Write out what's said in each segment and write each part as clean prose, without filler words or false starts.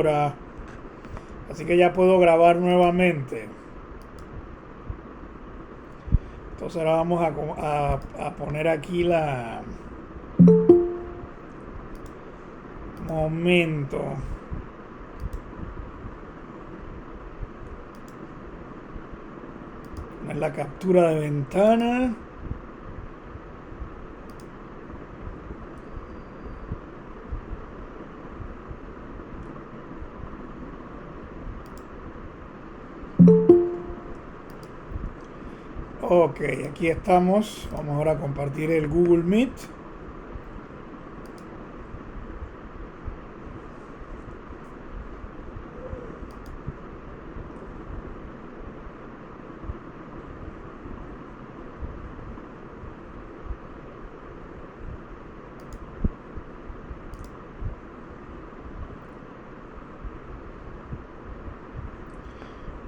computadora. Así que ya puedo grabar nuevamente. Entonces ahora vamos a poner aquí la... Momento. Poner la captura de ventana. Ok, aquí estamos. Vamos ahora a compartir el Google Meet.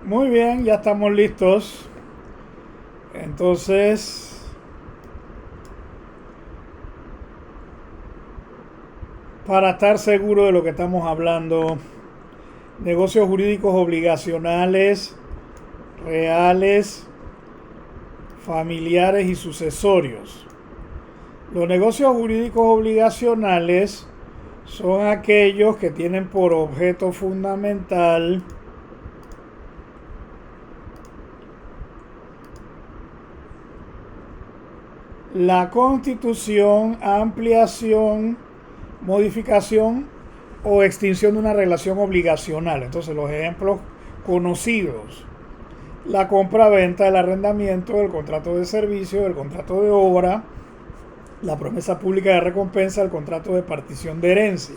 Muy bien, ya estamos listos. Entonces, para estar seguro de lo que estamos hablando, negocios jurídicos obligacionales, reales, familiares y sucesorios. Los negocios jurídicos obligacionales son aquellos que tienen por objeto fundamental la constitución, ampliación, modificación o extinción de una relación obligacional. Entonces los ejemplos conocidos: la compra-venta, el arrendamiento, el contrato de servicio, el contrato de obra, la promesa pública de recompensa, el contrato de partición de herencia.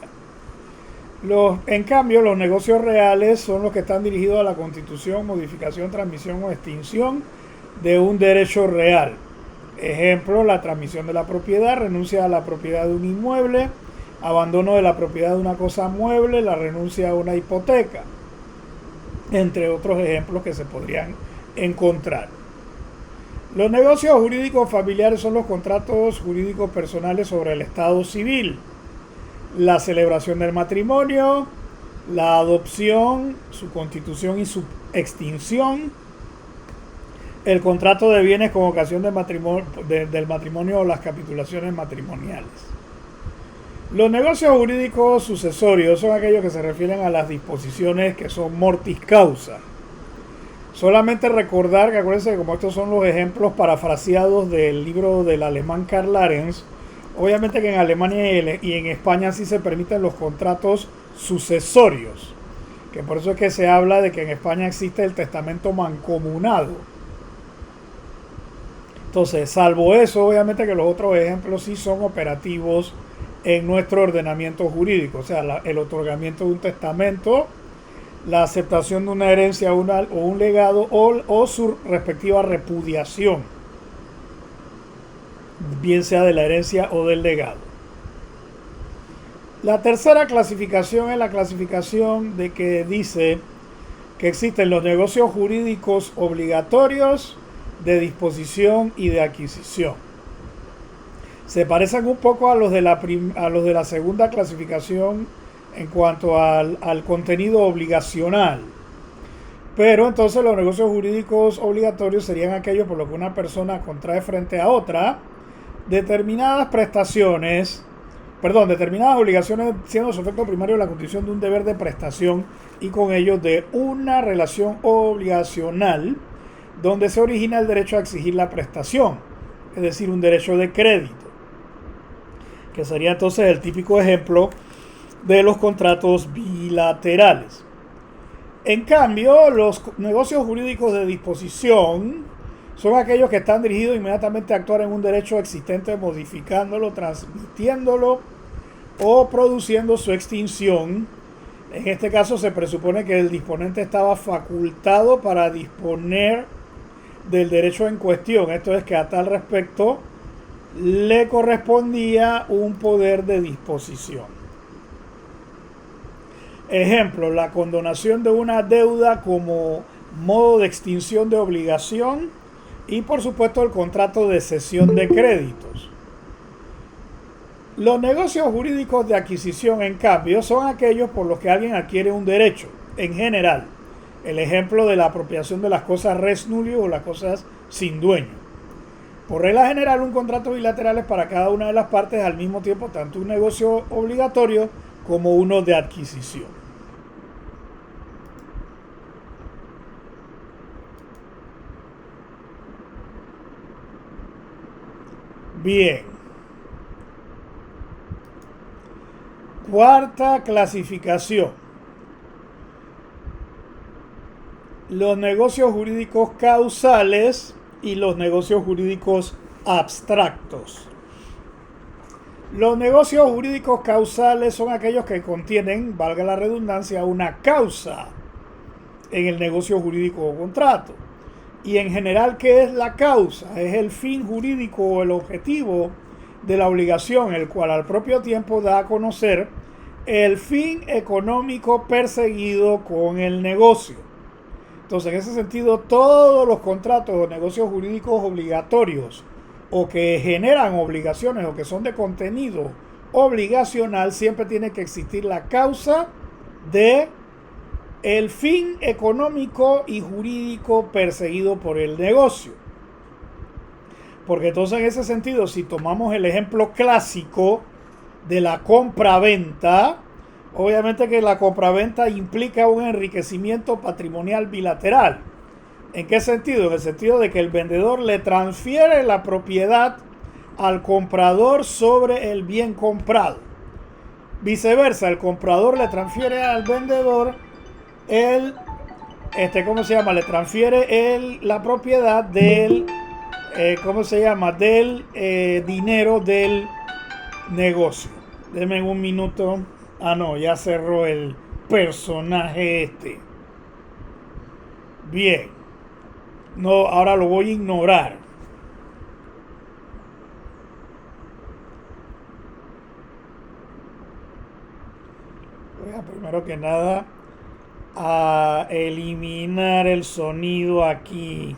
En cambio, los negocios reales son los que están dirigidos a la constitución, modificación, transmisión o extinción de un derecho real. Ejemplo: la transmisión de la propiedad, renuncia a la propiedad de un inmueble, abandono de la propiedad de una cosa mueble, la renuncia a una hipoteca, entre otros ejemplos que se podrían encontrar. Los negocios jurídicos familiares son los contratos jurídicos personales sobre el estado civil, la celebración del matrimonio, la adopción, su constitución y su extinción, el contrato de bienes con ocasión del matrimonio o las capitulaciones matrimoniales. Los negocios jurídicos sucesorios son aquellos que se refieren a las disposiciones que son mortis causa. Solamente recordar que acuérdense que como estos son los ejemplos parafraseados del libro del alemán Karl Larens, obviamente que en Alemania y en España sí se permiten los contratos sucesorios, que por eso es que se habla de que en España existe el testamento mancomunado. Entonces, salvo eso, obviamente que los otros ejemplos sí son operativos en nuestro ordenamiento jurídico, o sea, el otorgamiento de un testamento, la aceptación de una herencia o un legado o su respectiva repudiación, bien sea de la herencia o del legado. La tercera clasificación es la clasificación de que dice que existen los negocios jurídicos obligatorios, de disposición y de adquisición. Se parecen un poco a los de la segunda clasificación en cuanto al contenido obligacional. Pero entonces los negocios jurídicos obligatorios serían aquellos por los que una persona contrae frente a otra determinadas obligaciones, siendo su efecto primario la constitución de un deber de prestación y con ello de una relación obligacional donde se origina el derecho a exigir la prestación, es decir, un derecho de crédito, que sería entonces el típico ejemplo de los contratos bilaterales. En cambio, los negocios jurídicos de disposición son aquellos que están dirigidos inmediatamente a actuar en un derecho existente, modificándolo, transmitiéndolo o produciendo su extinción. En este caso se presupone que el disponente estaba facultado para disponer del derecho en cuestión. Esto es que a tal respecto le correspondía un poder de disposición. Ejemplo: la condonación de una deuda como modo de extinción de obligación y por supuesto el contrato de cesión de créditos. Los negocios jurídicos de adquisición, en cambio, son aquellos por los que alguien adquiere un derecho, en general. El ejemplo de la apropiación de las cosas res nullius o las cosas sin dueño. Por regla general, un contrato bilateral es para cada una de las partes al mismo tiempo tanto un negocio obligatorio como uno de adquisición. Bien. Cuarta clasificación. Los negocios jurídicos causales y los negocios jurídicos abstractos. Los negocios jurídicos causales son aquellos que contienen, valga la redundancia, una causa en el negocio jurídico o contrato. Y en general, ¿qué es la causa? Es el fin jurídico o el objetivo de la obligación, el cual al propio tiempo da a conocer el fin económico perseguido con el negocio. Entonces, en ese sentido, todos los contratos o negocios jurídicos obligatorios o que generan obligaciones o que son de contenido obligacional, siempre tiene que existir la causa de el fin económico y jurídico perseguido por el negocio. Porque entonces, en ese sentido, si tomamos el ejemplo clásico de la compra-venta, obviamente que la compraventa implica un enriquecimiento patrimonial bilateral. ¿En qué sentido? En el sentido de que el vendedor le transfiere la propiedad al comprador sobre el bien comprado. Viceversa, el comprador le transfiere al vendedor le transfiere la propiedad del, del dinero del negocio. Denme un minuto. Ah, no, ya cerró el personaje este. Bien. No, ahora lo voy a ignorar. Voy a primero que nada a eliminar el sonido aquí.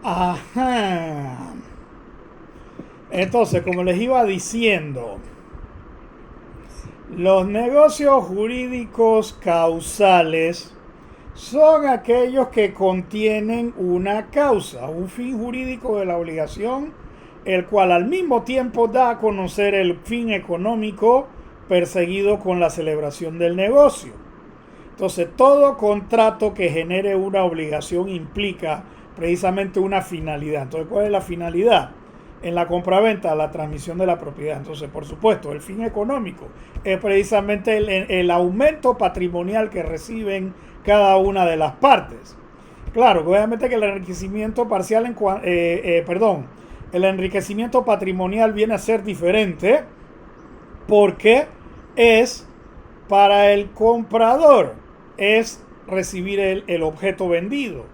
Ajá. Entonces, como les iba diciendo, los negocios jurídicos causales son aquellos que contienen una causa, un fin jurídico de la obligación, el cual al mismo tiempo da a conocer el fin económico perseguido con la celebración del negocio. Entonces, todo contrato que genere una obligación implica precisamente una finalidad. Entonces, ¿cuál es la finalidad? En la compraventa, la transmisión de la propiedad. Entonces, por supuesto, el fin económico es precisamente el aumento patrimonial que reciben cada una de las partes. Claro, obviamente que el enriquecimiento parcial, el enriquecimiento patrimonial viene a ser diferente porque es para el comprador, es recibir el objeto vendido.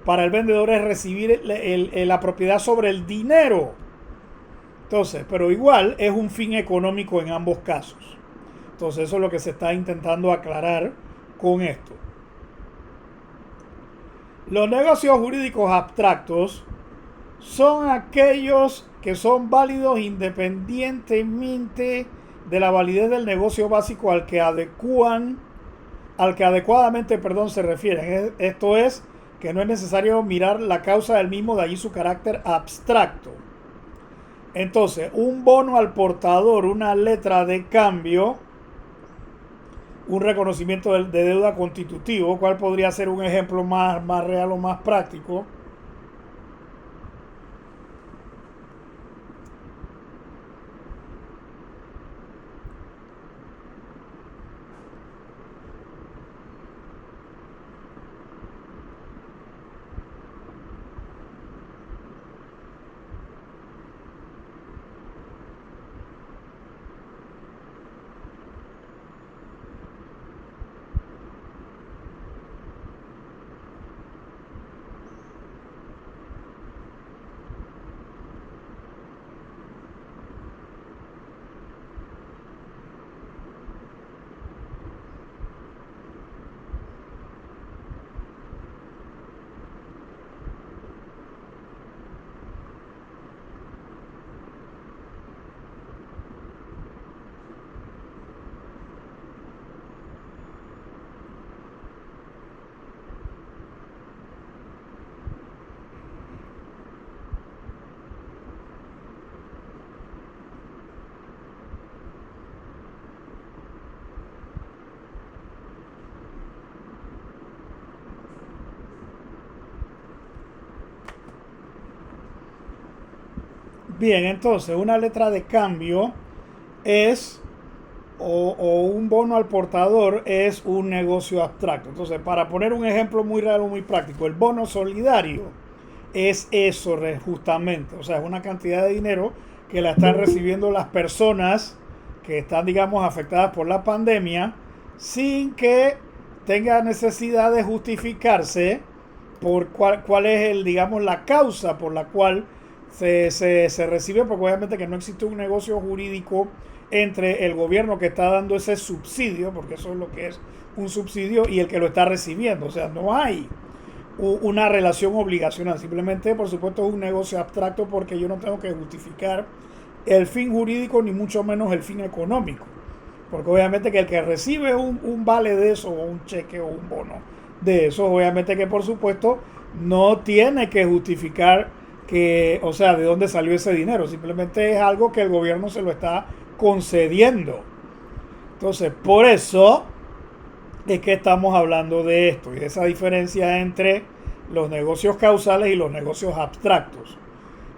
Para el vendedor es recibir la propiedad sobre el dinero. Entonces, pero igual es un fin económico en ambos casos. Entonces, eso es lo que se está intentando aclarar con esto. Los negocios jurídicos abstractos son aquellos que son válidos independientemente de la validez del negocio básico al que adecuadamente se refieren. Esto es que no es necesario mirar la causa del mismo, de allí su carácter abstracto. Entonces, un bono al portador, una letra de cambio, un reconocimiento de deuda constitutivo. ¿Cuál podría ser un ejemplo más real o más práctico? Bien, entonces una letra de cambio es, o un bono al portador es un negocio abstracto. Entonces, para poner un ejemplo muy real o muy práctico, el bono solidario es eso justamente. O sea, es una cantidad de dinero que la están recibiendo las personas que están, digamos, afectadas por la pandemia sin que tenga necesidad de justificarse por cuál es digamos, la causa por la cual se recibe, porque obviamente que no existe un negocio jurídico entre el gobierno que está dando ese subsidio, porque eso es lo que es un subsidio, y el que lo está recibiendo. O sea, no hay una relación obligacional. Simplemente, por supuesto, es un negocio abstracto porque yo no tengo que justificar el fin jurídico ni mucho menos el fin económico. Porque obviamente que el que recibe un vale de eso, o un cheque o un bono de eso, obviamente que por supuesto no tiene que justificar que, o sea, de dónde salió ese dinero. Simplemente es algo que el gobierno se lo está concediendo. Entonces, por eso es que estamos hablando de esto y de esa diferencia entre los negocios causales y los negocios abstractos.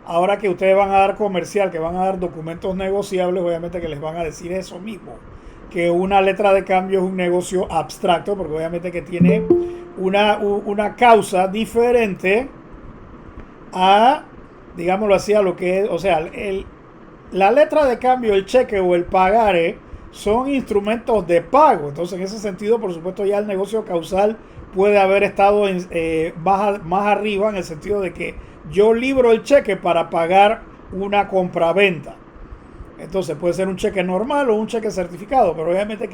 Ahora que ustedes van a dar comercial, que van a dar documentos negociables, obviamente que les van a decir eso mismo, que una letra de cambio es un negocio abstracto, porque obviamente que tiene una causa diferente a, digámoslo así, a lo que es, o sea, la letra de cambio, el cheque o el pagare son instrumentos de pago. Entonces, en ese sentido, por supuesto, ya el negocio causal puede haber estado más arriba, en el sentido de que yo libro el cheque para pagar una compraventa. Entonces puede ser un cheque normal o un cheque certificado, pero obviamente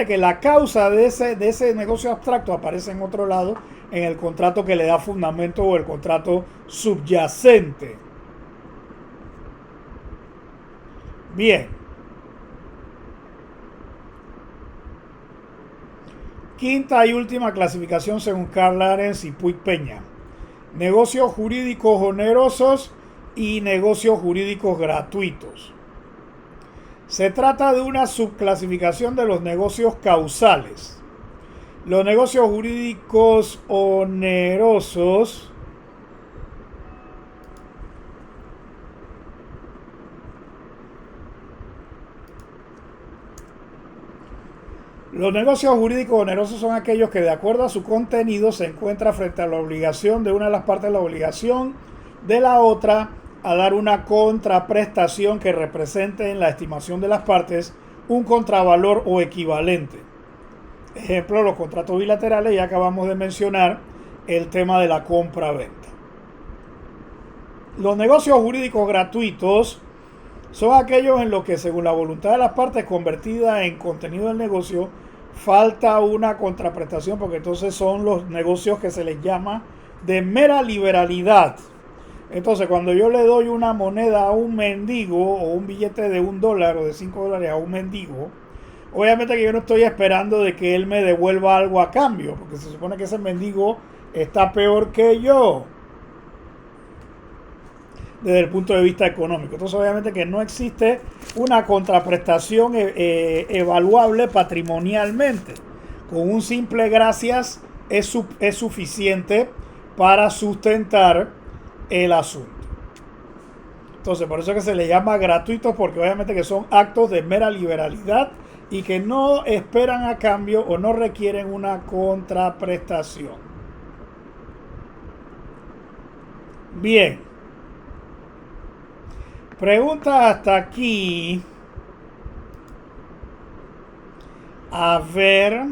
que la causa de ese negocio abstracto aparece en otro lado, en el contrato que le da fundamento o el contrato subyacente. Bien. Quinta y última clasificación según Karl Arens y Puig Peña: negocios jurídicos onerosos y negocios jurídicos gratuitos. Se trata de una subclasificación de los negocios causales. Los negocios jurídicos onerosos Los negocios jurídicos onerosos son aquellos que, de acuerdo a su contenido, se encuentran frente a la obligación de una de las partes, la obligación de la otra a dar una contraprestación que represente en la estimación de las partes un contravalor o equivalente. Ejemplo, los contratos bilaterales. Ya acabamos de mencionar el tema de la compra-venta. Los negocios jurídicos gratuitos son aquellos en los que, según la voluntad de las partes convertida en contenido del negocio, falta una contraprestación, porque entonces son los negocios que se les llama de mera liberalidad. Entonces, cuando yo le doy una moneda a un mendigo, o un billete de $1 o de $5 a un mendigo, obviamente que yo no estoy esperando de que él me devuelva algo a cambio, porque se supone que ese mendigo está peor que yo. desde el punto de vista económico. Entonces, obviamente que no existe una contraprestación evaluable patrimonialmente. Con un simple gracias es suficiente para sustentar el asunto. Entonces, por eso es que se le llama gratuitos, porque obviamente que son actos de mera liberalidad y que no esperan a cambio o no requieren una contraprestación. Bien. Pregunta hasta aquí. A ver.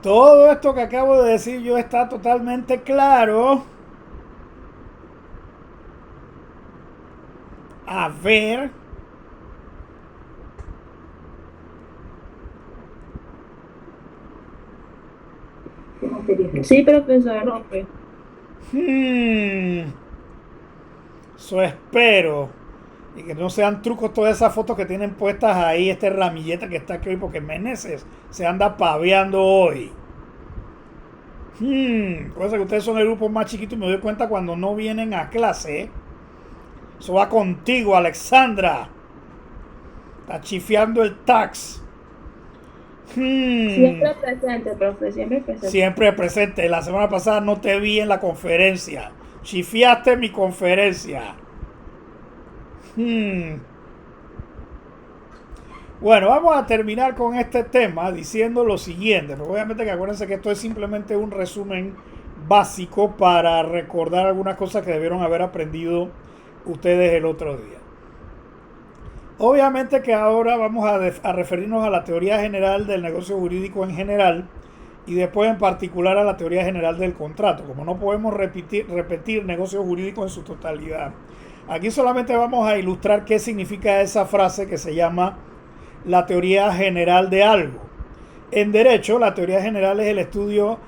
Todo esto que acabo de decir yo está totalmente claro. A ver. Sí, profesor. Eso espero. Y que no sean trucos todas esas fotos que tienen puestas ahí, este ramillete que está aquí hoy, porque Meneses se anda paveando hoy. Cosa que ustedes son el grupo más chiquito y me doy cuenta cuando no vienen a clase. Eso va contigo, Alexandra. Está chifiando el tax. Siempre presente, profe, siempre presente. Siempre presente. La semana pasada no te vi en la conferencia. Chifiaste mi conferencia. Bueno, vamos a terminar con este tema diciendo lo siguiente. Pero obviamente que acuérdense que esto es simplemente un resumen básico para recordar algunas cosas que debieron haber aprendido ustedes el otro día. Obviamente que ahora vamos a referirnos a la teoría general del negocio jurídico en general y después en particular a la teoría general del contrato. Como no podemos repetir negocio jurídico en su totalidad, aquí solamente vamos a ilustrar qué significa esa frase que se llama la teoría general de algo. En derecho, la teoría general es el estudio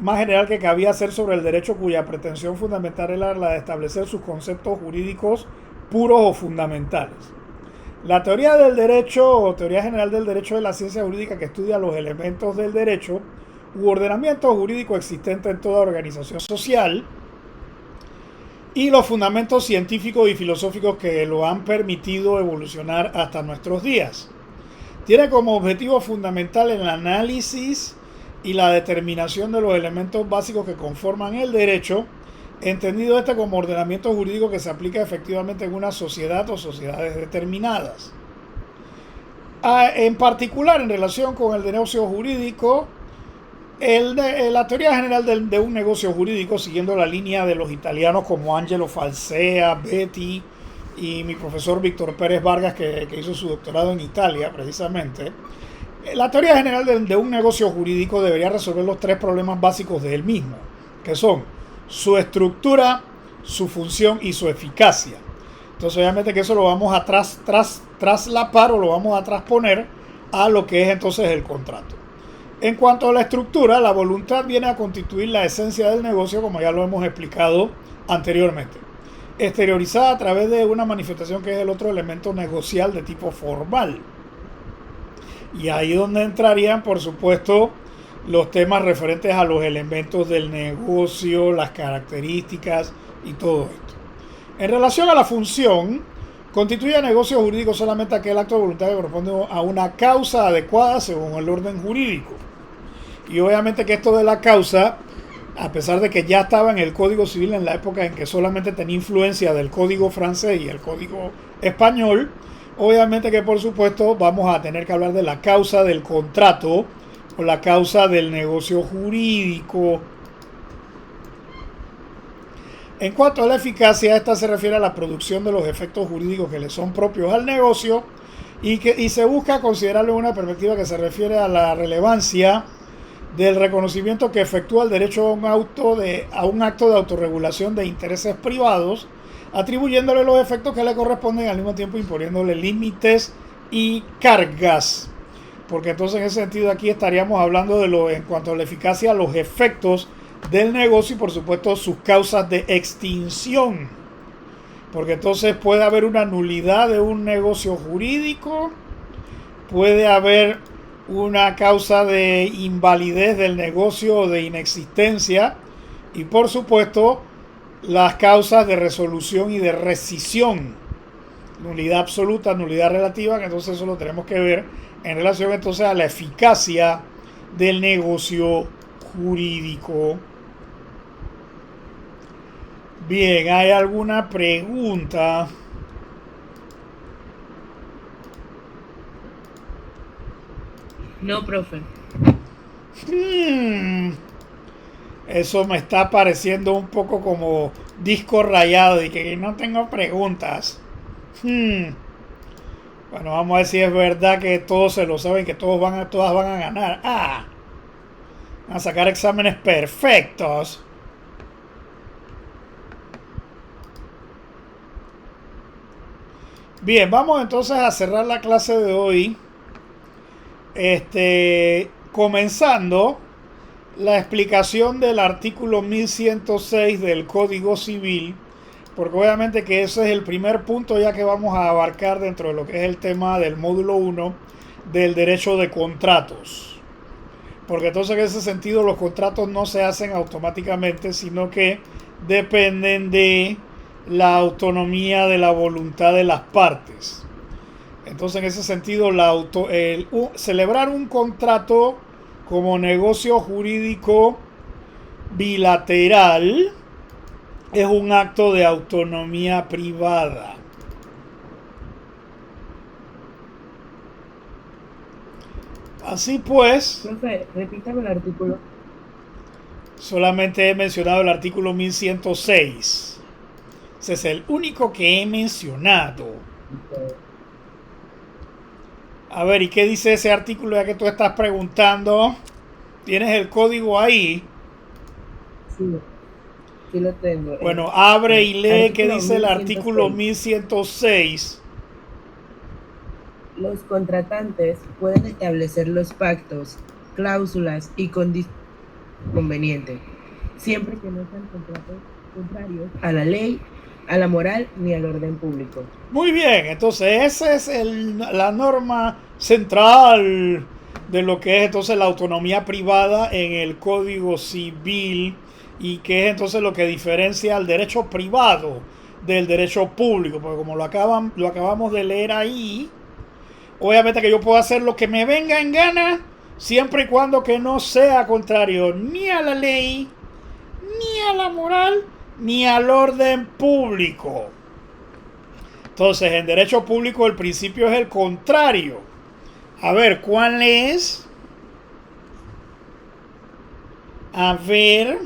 más general que cabía hacer sobre el derecho, cuya pretensión fundamental era la de establecer sus conceptos jurídicos puros o fundamentales. La teoría del derecho o teoría general del derecho es la ciencia jurídica que estudia los elementos del derecho u ordenamiento jurídico existente en toda organización social y los fundamentos científicos y filosóficos que lo han permitido evolucionar hasta nuestros días. Tiene como objetivo fundamental el análisis y la determinación de los elementos básicos que conforman el derecho, entendido este como ordenamiento jurídico que se aplica efectivamente en una sociedad o sociedades determinadas. En particular, en relación con el negocio jurídico, la teoría general de un negocio jurídico, siguiendo la línea de los italianos como Angelo Falsea, Betti y mi profesor Víctor Pérez Vargas, que hizo su doctorado en Italia precisamente, la teoría general de un negocio jurídico debería resolver los tres problemas básicos del mismo, que son su estructura, su función y su eficacia. Entonces obviamente que eso lo vamos a traslapar o lo vamos a transponer a lo que es entonces el contrato. En cuanto a la estructura, la voluntad viene a constituir la esencia del negocio, como ya lo hemos explicado anteriormente, exteriorizada a través de una manifestación que es el otro elemento negocial de tipo formal. Y ahí donde entrarían, por supuesto, los temas referentes a los elementos del negocio, las características y todo esto. En relación a la función, constituye negocio jurídico solamente aquel acto de voluntad que corresponde a una causa adecuada según el orden jurídico. Y obviamente que esto de la causa, a pesar de que ya estaba en el Código Civil en la época en que solamente tenía influencia del Código francés y el Código español, obviamente que por supuesto vamos a tener que hablar de la causa del contrato o la causa del negocio jurídico. En cuanto a la eficacia, esta se refiere a la producción de los efectos jurídicos que le son propios al negocio y se busca considerarlo en una perspectiva que se refiere a la relevancia del reconocimiento que efectúa el derecho a un acto de autorregulación de intereses privados, atribuyéndole los efectos que le corresponden, al mismo tiempo imponiéndole límites y cargas. Porque entonces en ese sentido aquí estaríamos hablando en cuanto a la eficacia, los efectos del negocio y por supuesto sus causas de extinción. Porque entonces puede haber una nulidad de un negocio jurídico, puede haber una causa de invalidez del negocio o de inexistencia y por supuesto las causas de resolución y de rescisión, nulidad absoluta, nulidad relativa, que entonces eso lo tenemos que ver en relación entonces a la eficacia del negocio jurídico. Bien, ¿hay alguna pregunta? No, profe. Eso me está pareciendo un poco como disco rayado y que no tengo preguntas. Bueno, vamos a ver si es verdad que todos se lo saben, que todas van a ganar. Van a sacar exámenes perfectos. Bien, vamos entonces a cerrar la clase de hoy. Comenzando la explicación del artículo 1106 del Código Civil, porque obviamente que ese es el primer punto ya que vamos a abarcar dentro de lo que es el tema del módulo 1 del derecho de contratos. Porque entonces en ese sentido los contratos no se hacen automáticamente, sino que dependen de la autonomía de la voluntad de las partes. Entonces en ese sentido celebrar un contrato como negocio jurídico bilateral es un acto de autonomía privada. Así pues, Profe, repítame el artículo. solamente he mencionado el artículo 1106. Ese es el único que he mencionado. A ver, ¿y qué dice ese artículo ya que tú estás preguntando? ¿Tienes el código ahí? Sí, aquí lo tengo. Bueno, abre y lee qué Artículo dice el 1106. artículo 1106. Los contratantes pueden establecer los pactos, cláusulas y condiciones convenientes, siempre que no sean contratos contrarios a la ley, a la moral ni al orden público. Muy bien, entonces esa es la norma central de lo que es entonces la autonomía privada en el Código Civil y que es entonces lo que diferencia al derecho privado del derecho público, porque como lo acabamos de leer ahí, obviamente que yo puedo hacer lo que me venga en gana siempre y cuando que no sea contrario ni a la ley, ni a la moral, ni al orden público. Entonces, en derecho público el principio es el contrario. A ver, ¿cuál es? A ver.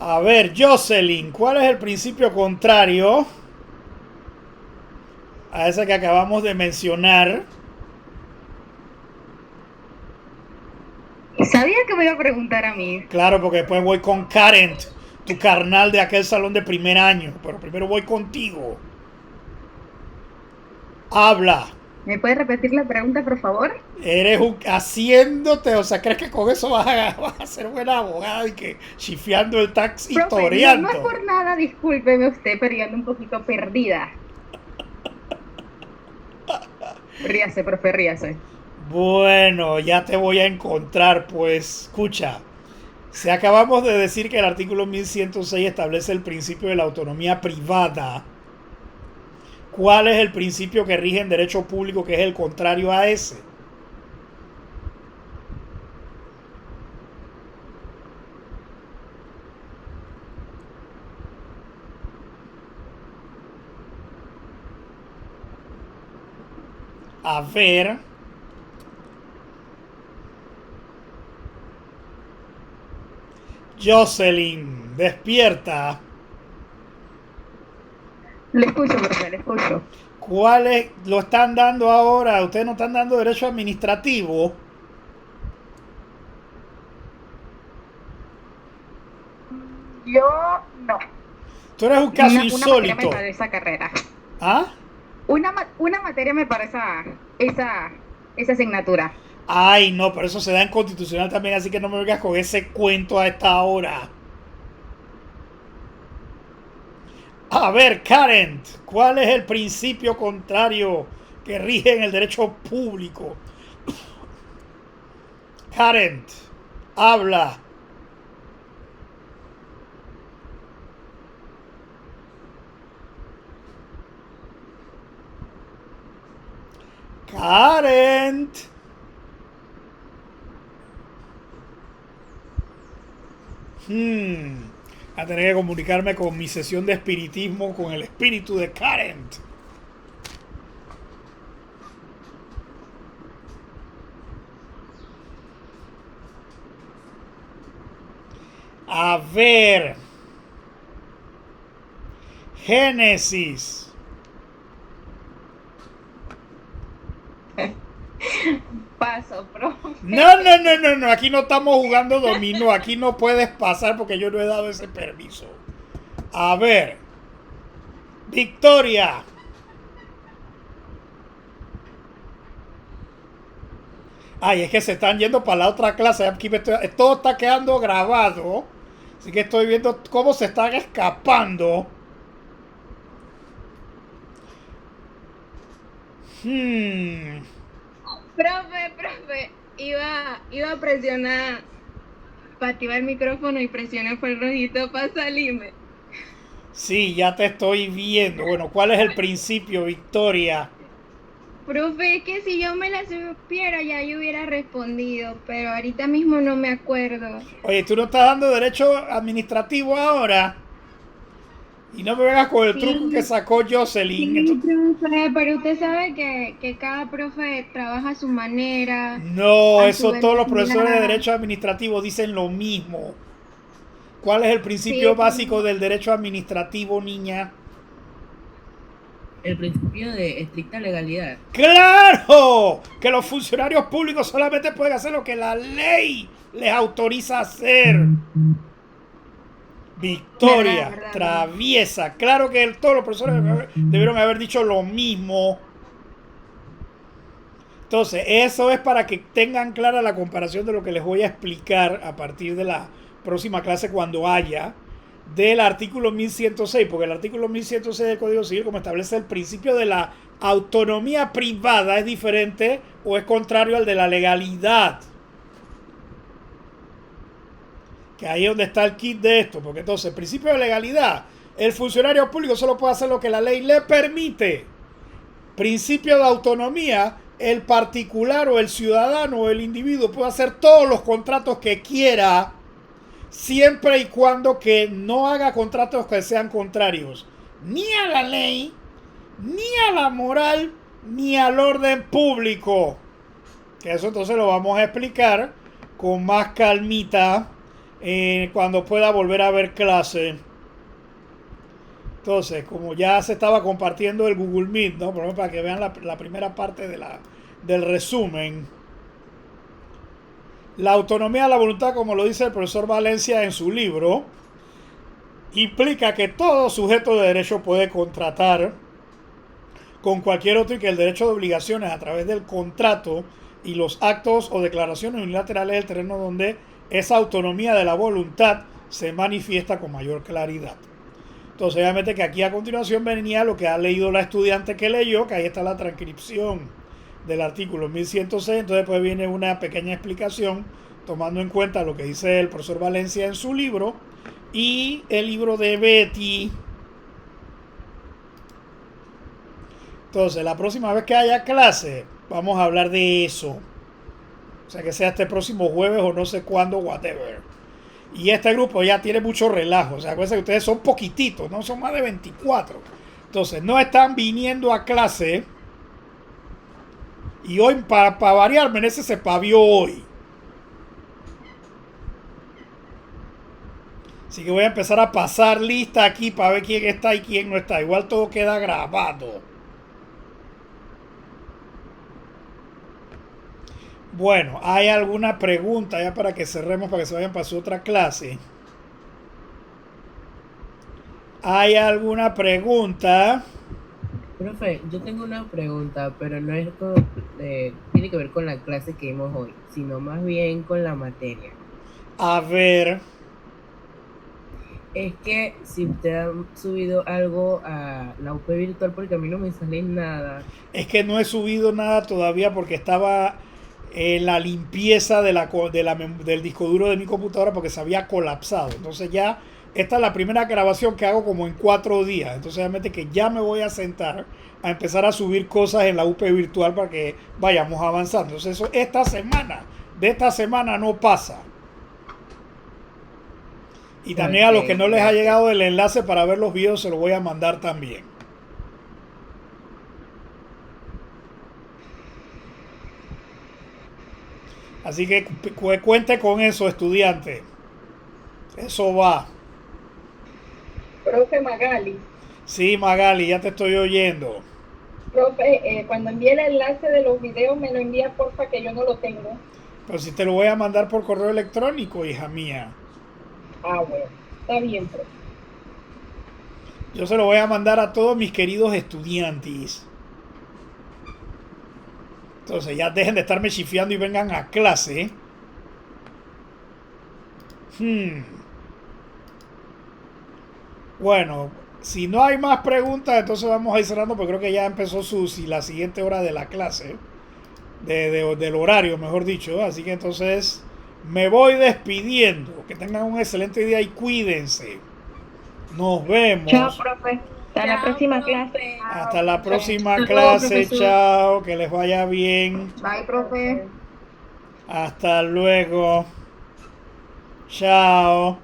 A ver, Jocelyn, ¿cuál es el principio contrario a ese que acabamos de mencionar? Sabía que me iba a preguntar a mí. Claro, porque después voy con Karen, tu carnal de aquel salón de primer año. Pero primero voy contigo. Habla. ¿Me puedes repetir la pregunta, por favor? Eres haciéndote, o sea, ¿crees que con eso vas a ser buena abogada y que chifiando el tax y Profe, toreando? no es por nada, discúlpeme usted, pero yo ando un poquito perdida. Ríase, profe, ríase. Bueno, ya te voy a encontrar, pues. Escucha, si acabamos de decir que el artículo 1106 establece el principio de la autonomía privada, ¿cuál es el principio que rige en derecho público que es el contrario a ese? A ver. Jocelyn, despierta. Le escucho, profe, le escucho. ¿Cuáles lo están dando ahora? Ustedes no están dando derecho administrativo. Yo no. Tú eres un caso Una materia insólito. me parece esa carrera. ¿Ah? Una materia me parece esa esa asignatura. Ay, no, pero eso se da en constitucional también, así que no me vengas con ese cuento a esta hora. A ver, Karen, ¿cuál es el principio contrario que rige en el derecho público? Karen, habla. Karen. A tener que comunicarme con mi sesión de espiritismo con el espíritu de Karen. A ver. Génesis. Paso, profe. No, aquí no estamos jugando dominó, aquí no puedes pasar porque yo no he dado ese permiso. A ver, Victoria. Ay, es que se están yendo para la otra clase, aquí todo está quedando grabado, así que estoy viendo cómo se están escapando. Profe, iba a presionar para activar el micrófono y presioné fue el rojito para salirme. Sí, ya te estoy viendo. Bueno, ¿cuál es el principio, Victoria? Profe, es que si yo me la supiera ya yo hubiera respondido, pero ahorita mismo no me acuerdo. Oye, tú no estás dando derecho administrativo ahora. Y no me vengas con el truco que sacó Jocelyn. Sí, profe, pero usted sabe que cada profe trabaja a su manera. No, a eso su todos los profesores de velocidad. derecho administrativo dicen lo mismo. ¿Cuál es el principio básico del derecho administrativo, niña? El principio de estricta legalidad. ¡Claro! Que los funcionarios públicos solamente pueden hacer lo que la ley les autoriza a hacer. Victoria, Verdad. traviesa. Claro que todos los profesores debieron haber dicho lo mismo. Entonces, eso es para que tengan clara la comparación de lo que les voy a explicar a partir de la próxima clase cuando haya del artículo 1106, porque el artículo 1106 del Código Civil, como establece el principio de la autonomía privada, es diferente o es contrario al de la legalidad. Que ahí es donde está el kit de esto, porque entonces el principio de legalidad, el funcionario público solo puede hacer lo que la ley le permite. Principio de autonomía, el particular o el ciudadano o el individuo puede hacer todos los contratos que quiera, siempre y cuando que no haga contratos que sean contrarios ni a la ley, ni a la moral, ni al orden público. Que eso entonces lo vamos a explicar con más calmita cuando pueda volver a ver clase. Entonces, como ya se estaba compartiendo el Google Meet, ¿no? Por ejemplo, para que vean la primera parte del resumen. La autonomía de la voluntad, como lo dice el profesor Valencia en su libro, implica que todo sujeto de derecho puede contratar con cualquier otro y que el derecho de obligaciones a través del contrato y los actos o declaraciones unilaterales es el terreno donde esa autonomía de la voluntad se manifiesta con mayor claridad. Entonces, obviamente que aquí a continuación venía lo que ha leído la estudiante que leyó, que ahí está la transcripción del artículo 1106, entonces pues viene una pequeña explicación tomando en cuenta lo que dice el profesor Valencia en su libro y el libro de Betty. Entonces, la próxima vez que haya clase, vamos a hablar de eso. O sea, que sea este próximo jueves o no sé cuándo, whatever. Y este grupo ya tiene mucho relajo. O sea, acuérdense que ustedes son poquititos, no son más de 24. Entonces, no están viniendo a clase. Y hoy, para variar, Meneses se pavió hoy. Así que voy a empezar a pasar lista aquí para ver quién está y quién no está. Igual todo queda grabado. Bueno, ¿hay alguna pregunta ya para que cerremos, para que se vayan para su otra clase? ¿Hay alguna pregunta? Profe, yo tengo una pregunta, pero no es tiene que ver con la clase que vimos hoy, sino más bien con la materia. A ver, Es que si usted ha subido algo a la UP virtual, porque a mí no me sale nada. es que no he subido nada todavía porque estaba en la limpieza del disco duro de mi computadora porque se había colapsado. Entonces ya, esta es la primera grabación que hago como en 4 días. Entonces obviamente que ya me voy a sentar a empezar a subir cosas en la UP virtual para que vayamos avanzando. Entonces eso de esta semana no pasa. Y también a los que Ok, no les ha gracias. llegado el enlace para ver los videos se lo voy a mandar también. Así que cuente con eso, estudiante. Eso va. Profe Magali, Sí, Magali, ya te estoy oyendo. profe, cuando envíe el enlace de los videos me lo envía porfa que yo no lo tengo. Pero si te lo voy a mandar por correo electrónico, hija mía. Ah, bueno, está bien, profe. Yo se lo voy a mandar a todos mis queridos estudiantes. Entonces ya dejen de estarme chifiando y vengan a clase. Bueno, si no hay más preguntas, entonces vamos a ir cerrando, porque creo que ya empezó Susi, la siguiente hora de la clase, del horario, mejor dicho. Así que entonces me voy despidiendo. Que tengan un excelente día y cuídense. Nos Chao, vemos. profe. Hasta la Chao, próxima profe. clase. Hasta la próxima Hasta luego, clase. profesor. Chao. Que les vaya bien. Bye, profe. Hasta luego. Chao.